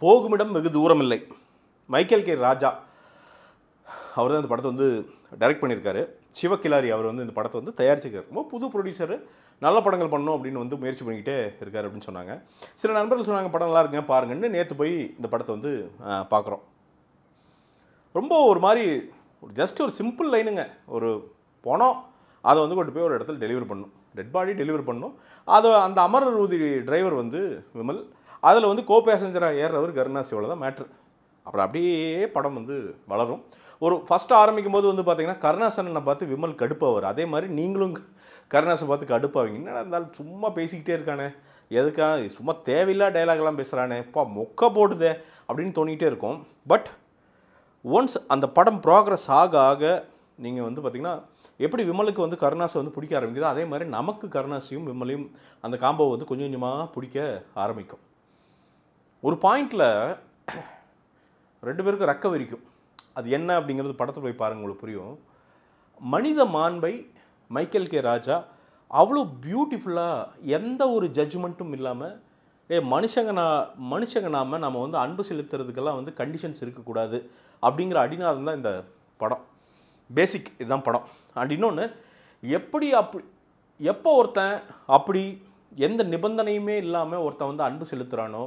போகுமிடம் வெகு தூரம் இல்லை. மைக்கேல் கே ராஜா அவர் தான் இந்த படத்தை வந்து டைரக்ட் பண்ணியிருக்காரு. சிவகிலாரி அவர் வந்து இந்த படத்தை வந்து தயாரிச்சிருக்காரு. ரொம்ப புது ப்ரொடியூசரு, நல்ல படங்கள் பண்ணணும் அப்படின்னு வந்து முயற்சி பண்ணிக்கிட்டே இருக்கார் அப்படின்னு சொன்னாங்க. சில நண்பர்கள் சொன்னாங்க படம் நல்லா இருக்குங்க பாருங்கன்னு. நேற்று போய் இந்த படத்தை வந்து பார்க்குறோம். ரொம்ப ஒரு மாதிரி ஜஸ்ட் ஒரு சிம்பிள் லைனுங்க. ஒரு பணம் அதை வந்து கொண்டு போய் ஒரு இடத்துல டெலிவரி பண்ணணும், டெட் பாடி டெலிவரி பண்ணணும். அதை அந்த அமரர் ஊதி டிரைவர் வந்து விமல், அதில் வந்து கோ பேசஞ்சராக ஏறுறவர் கருணாஸ். இவ்வளோ தான் மேட்ரு. அப்புறம் அப்படியே படம் வந்து வளரும். ஒரு ஃபஸ்ட்டு ஆரம்பிக்கும் போது வந்து பார்த்தீங்கன்னா கருணாசனை பார்த்து விமல் கடுப்பாவார். அதே மாதிரி நீங்களும் கருணாசை பார்த்து கடுப்பாவீங்க. என்னடா இருந்தாலும் சும்மா பேசிக்கிட்டே இருக்கானே, எதுக்கா சும்மா தேவையில்லா டைலாக்லாம் பேசுகிறானே, இப்போ மொக்க போடுதே அப்படின்னு தோணிக்கிட்டே இருக்கும். பட் ஒன்ஸ் அந்த படம் ப்ராக்ரஸ் ஆக ஆக நீங்கள் வந்து பார்த்திங்கன்னா எப்படி விமலுக்கு வந்து கருணாஸை வந்து பிடிக்க ஆரம்பிக்குதோ அதே மாதிரி நமக்கு கருணாஸையும் விமலையும் அந்த காம்போ வந்து கொஞ்சம் கொஞ்சமாக பிடிக்க ஆரம்பிக்கும். ஒரு பாயிண்டில் ரெண்டு பேருக்கும் ரெக்க விரிக்கும். அது என்ன அப்படிங்கிறது படத்தை போய் பாருங்கள், உங்களுக்கு புரியும். மனித மாண்பை மைக்கேல் கே ராஜா அவ்வளோ பியூட்டிஃபுல்லாக எந்த ஒரு ஜட்ஜ்மெண்ட்டும் இல்லாமல், மனுஷங்க நம்ம வந்து அன்பு செலுத்துறதுக்கெல்லாம் வந்து கண்டிஷன்ஸ் இருக்கக்கூடாது அப்படிங்கிற அடிநாதம் தான் இந்த படம். பேசிக் இதுதான் படம். அண்ட் இன்னொன்று, எப்போ ஒருத்தன் அப்படி எந்த நிபந்தனையுமே இல்லாமல் ஒருத்தன் வந்து அன்பு செலுத்துகிறானோ,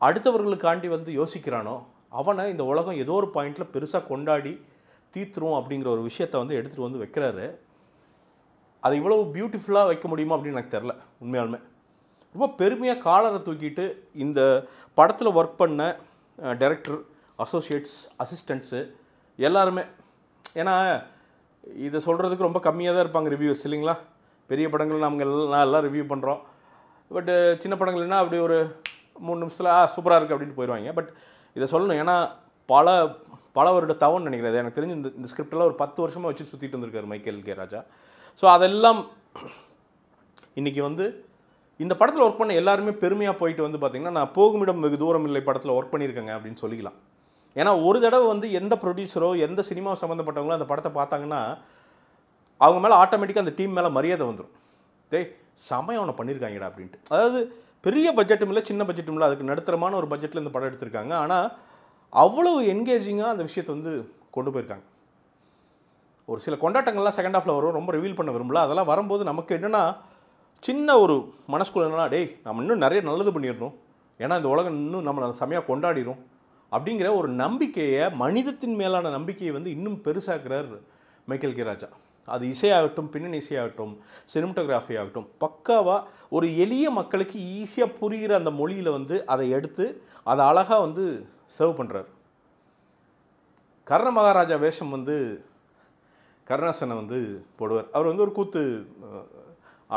அடுத்தவர்களுக்காண்டி வந்து யோசிக்கிறானோ, அவனை இந்த உலகம் ஏதோ ஒரு பாயிண்டில் பெருசாக கொண்டாடி தீத்துரும் அப்படிங்கிற ஒரு விஷயத்தை வந்து எடுத்துகிட்டு வந்து வைக்கிறாரு. அதை இவ்வளோ பியூட்டிஃபுல்லாக வைக்க முடியுமா அப்படின்னு எனக்கு தெரில. உண்மையாலுமே ரொம்ப பெருமையாக காலரை தூக்கிட்டு இந்த படத்தில் ஒர்க் பண்ண டைரக்டர், அசோசியேட்ஸ், அசிஸ்டண்ட்ஸு எல்லாருமே. ஏன்னா இதை சொல்கிறதுக்கு ரொம்ப கம்மியாக தான் இருப்பாங்க ரிவ்யூவர்ஸ் இல்லைங்களா. பெரிய படங்கள் எல்லாம் ரிவ்யூ பண்ணுறோம். பட்டு சின்ன படங்கள்னா அப்படி ஒரு 3 நிமிஷத்தில் சூப்பராக இருக்குது அப்படின்ட்டு போயிடுவாங்க. பட் இதை சொல்லணும், ஏன்னா பல வருட தவன்னு நினைக்கிறேன். எனக்கு தெரிஞ்சு இந்த ஸ்கிரிப்டெல்லாம் ஒரு 10 வருஷமாக வச்சு சுற்றிட்டு வந்திருக்காரு மைக்கேல் கே ராஜா. ஸோ அதெல்லாம் இன்றைக்கி வந்து இந்த படத்தில் ஒர்க் பண்ண எல்லாருமே பெருமையாக போயிட்டு வந்து பார்த்திங்கன்னா, நான் போகுமிடம் வெகு தூரம் இல்லை படத்தில் ஒர்க் பண்ணியிருக்கேங்க அப்படின்னு சொல்லிக்கலாம். ஏன்னா ஒரு தடவை வந்து எந்த ப்ரொடியூசரோ எந்த சினிமா சம்மந்தப்பட்டவங்களோ அந்த படத்தை பார்த்தாங்கன்னா அவங்க மேலே ஆட்டோமேட்டிக்காக அந்த டீம் மேலே மரியாதை வந்துடும். செமையாக அவனை பண்ணியிருக்காங்கடா அப்படின்ட்டு. அதாவது பெரிய பட்ஜெட்டும் இல்லை, சின்ன பட்ஜெட்டும் இல்லை, அதுக்கு நடுத்தரமான ஒரு பட்ஜெட்டில் இந்த படம் எடுத்திருக்காங்க. ஆனால் அவ்வளவு என்கேஜிங்காக அந்த விஷயத்தை வந்து கொண்டு போயிருக்காங்க. ஒரு சில கொண்டாட்டங்கள்லாம் செகண்ட் ஹாஃபில் வரும், ரொம்ப ரிவீல் பண்ண விரும்பல. அதெல்லாம் வரும்போது நமக்கு என்னென்னா சின்ன ஒரு மனசுக்குள்ள என்னன்னா, நம்ம இன்னும் நிறைய நல்லது பண்ணிடணும், ஏன்னா இந்த உலகம் இன்னும் நம்ம செமையாக கொண்டாடிடும் அப்படிங்கிற ஒரு நம்பிக்கையை, மனிதத்தின் மேலான நம்பிக்கையை வந்து இன்னும் பெருசாக்குறார் மைக்கேல் கே ராஜா. அது இசையாகட்டும், பின்னணி இசையாகட்டும், சினிமட்டோகிராஃபி ஆகட்டும், பக்காவாக ஒரு எளிய மக்களுக்கு ஈஸியாக புரிகிற அந்த மொழியில் வந்து அதை எடுத்து அதை அழகாக வந்து சர்வ் பண்ணுறாரு. கர்ண மகாராஜா வேஷம் வந்து கருணாசனை வந்து போடுவார். அவர் வந்து ஒரு கூத்து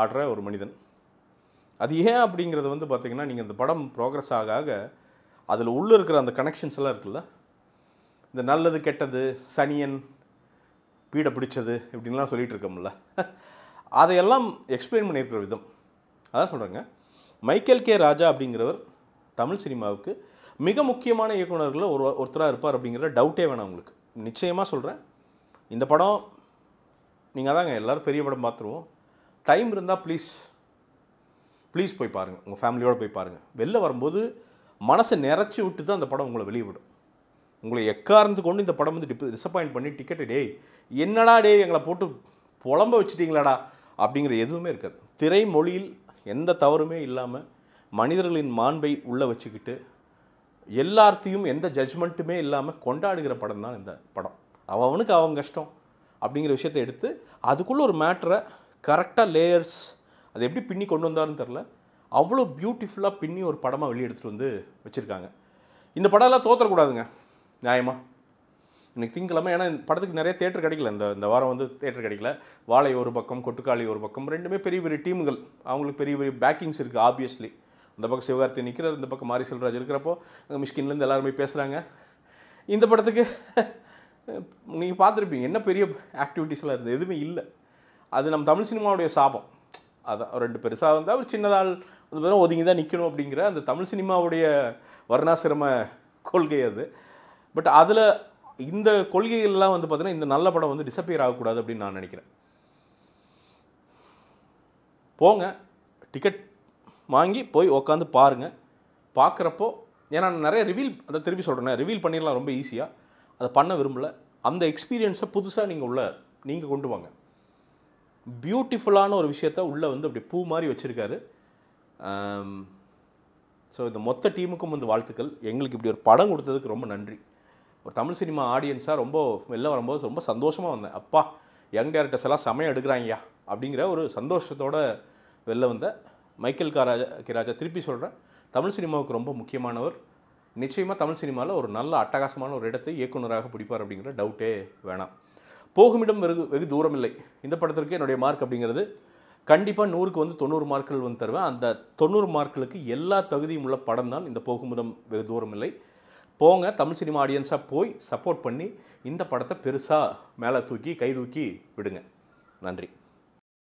ஆடுற ஒரு மனிதன். அது ஏன் அப்படிங்கிறது வந்து பார்த்திங்கன்னா, நீங்கள் இந்த படம் ப்ரோக்ரஸ் ஆக ஆக அதில் உள்ளே இருக்கிற அந்த கனெக்ஷன்ஸ் எல்லாம் இருக்குல்ல, இந்த நல்லது கெட்டது, சனியன் பீடை பிடிச்சது இப்படின்லாம் சொல்லிகிட்டு இருக்கோம்ல, அதையெல்லாம் எக்ஸ்பிளைன் பண்ணியிருக்கிற விதம். அதான் சொல்கிறேங்க, மைக்கேல் கே ராஜா அப்படிங்கிறவர் தமிழ் சினிமாவுக்கு மிக முக்கியமான இயக்குநர்களில் ஒருத்தராக இருப்பார் அப்படிங்கிற டவுட்டே வேணாம் உங்களுக்கு. நிச்சயமாக சொல்கிறேன். இந்த படம் நீங்கள் அதாங்க எல்லோரும் பெரிய படம் பார்த்துருவோம். டைம் இருந்தால் ப்ளீஸ் போய் பாருங்கள், உங்கள் ஃபேமிலியோடு போய் பாருங்கள். வெளில வரும்போது மனசை நிறச்சி விட்டு தான் அந்த படம் உங்களை வெளியே விடும். உங்களை எக்காரந்து கொண்டு இந்த படம் வந்து டிசப்பாயிண்ட் பண்ணி டிக்கெட்டு என்னடா எங்களை போட்டு புலம்ப வச்சுட்டீங்களாடா அப்படிங்கிற எதுவுமே இருக்காது. திரை மொழியில் எந்த தவறுமே இல்லாமல் மனிதர்களின் மாண்பை உள்ளே வச்சுக்கிட்டு எல்லாத்தையும் எந்த ஜட்ஜ்மெண்ட்டுமே இல்லாமல் கொண்டாடுகிற படம் தான் இந்த படம். அவனுக்கு அவங்க கஷ்டம் அப்படிங்கிற விஷயத்தை எடுத்து அதுக்குள்ளே ஒரு மேட்ரை கரெக்டாக லேயர்ஸ் அது எப்படி பின்னி கொண்டு வந்தாருன்னு தெரில, அவ்வளோ பியூட்டிஃபுல்லாக பின்னி ஒரு படமாக வெளியே எடுத்துகிட்டு வந்து வச்சுருக்காங்க. இந்த படம்லாம் தோற்றக்கூடாதுங்க நியாயமாக. இன்றைக்கி திங்கக்கிழமை, ஏன்னா இந்த படத்துக்கு நிறைய தேட்டர் கிடைக்கல, இந்த வாரம் வந்து தேட்டர் கிடைக்கல. வாழை ஒரு பக்கம், கொட்டுக்காளி ஒரு பக்கம், ரெண்டுமே பெரிய பெரிய டீமுகள், அவங்களுக்கு பெரிய பெரிய பேக்கிங்ஸ் இருக்குது. ஆப்வியஸ்லி இந்த பக்கம் சிவகார்த்தி நிற்கிறார், இந்த பக்கம் மாரி செல்வராஜ் இருக்கிறப்போ மிஷ்கின்லேருந்து எல்லாருமே பேசுகிறாங்க. இந்த படத்துக்கு நீங்கள் பார்த்துருப்பீங்க என்ன பெரிய ஆக்டிவிட்டீஸ்லாம் இருந்தது, எதுவுமே இல்லை. அது நம்ம தமிழ் சினிமாவுடைய சாபம். அதான் ரெண்டு பெருசாக இருந்தால் ஒரு சின்னதால் வந்து பேரும் ஒதுங்கி தான் நிற்கணும் அப்படிங்கிற அந்த தமிழ் சினிமாவுடைய வர்ணாசிரம கொள்கை அது. பட் அதில் இந்த கொள்கைகள்லாம் வந்து பார்த்தீங்கன்னா இந்த நல்ல படம் வந்து டிசப்பியர் ஆகக்கூடாது அப்படின்னு நான் நினைக்கிறேன். போங்க, டிக்கெட் வாங்கி போய் உக்காந்து பாருங்கள். பார்க்குறப்போ ஏன்னா நான் நிறைய அதை திருப்பி சொல்கிறேன், ரிவீல் பண்ணிடலாம் ரொம்ப ஈஸியாக, அதை பண்ண விரும்பலை. அந்த எக்ஸ்பீரியன்ஸை புதுசாக நீங்கள் கொண்டு வாங்க. பியூட்டிஃபுல்லான ஒரு விஷயத்த உள்ளே வந்து அப்படி பூ மாதிரி வச்சுருக்காரு. ஸோ இந்த மொத்த டீமுக்கும் வந்து வாழ்த்துக்கள். எங்களுக்கு இப்படி ஒரு படம் கொடுத்ததுக்கு ரொம்ப நன்றி. ஒரு தமிழ் சினிமா ஆடியன்ஸாக ரொம்ப வெளில வரும்போது ரொம்ப சந்தோஷமாக வந்தேன். அப்பா, யங் டேரக்டர்ஸ் எல்லாம் செமையாக எடுக்கிறாங்கயா அப்படிங்கிற ஒரு சந்தோஷத்தோடு வெளில வந்தேன். மைக்கேல் ராஜா திருப்பி சொல்கிறேன், தமிழ் சினிமாவுக்கு ரொம்ப முக்கியமானவர். நிச்சயமாக தமிழ் சினிமாவில் ஒரு நல்ல அட்டகாசமான ஒரு இடத்தை இயக்குனராக பிடிப்பார் அப்படிங்கிற டவுட்டே வேணாம். போகுமிடம் வெகு தூரம் இல்லை. இந்த படத்திற்கு என்னுடைய மார்க் அப்படிங்கிறது கண்டிப்பாக 100க்கு வந்து 90 மார்க்குகள் வந்து தருவேன். அந்த 90 மார்க்குகளுக்கு எல்லா தகுதியும் உள்ள படம் தான் இந்த போகுமிடம் வெகு தூரம் இல்லை. போங்க, தமிழ் சினிமா ஆடியன்ஸாக போய் சப்போர்ட் பண்ணி இந்த படத்தை பெருசாக மேலே தூக்கி கை தூக்கி விடுங்க. நன்றி.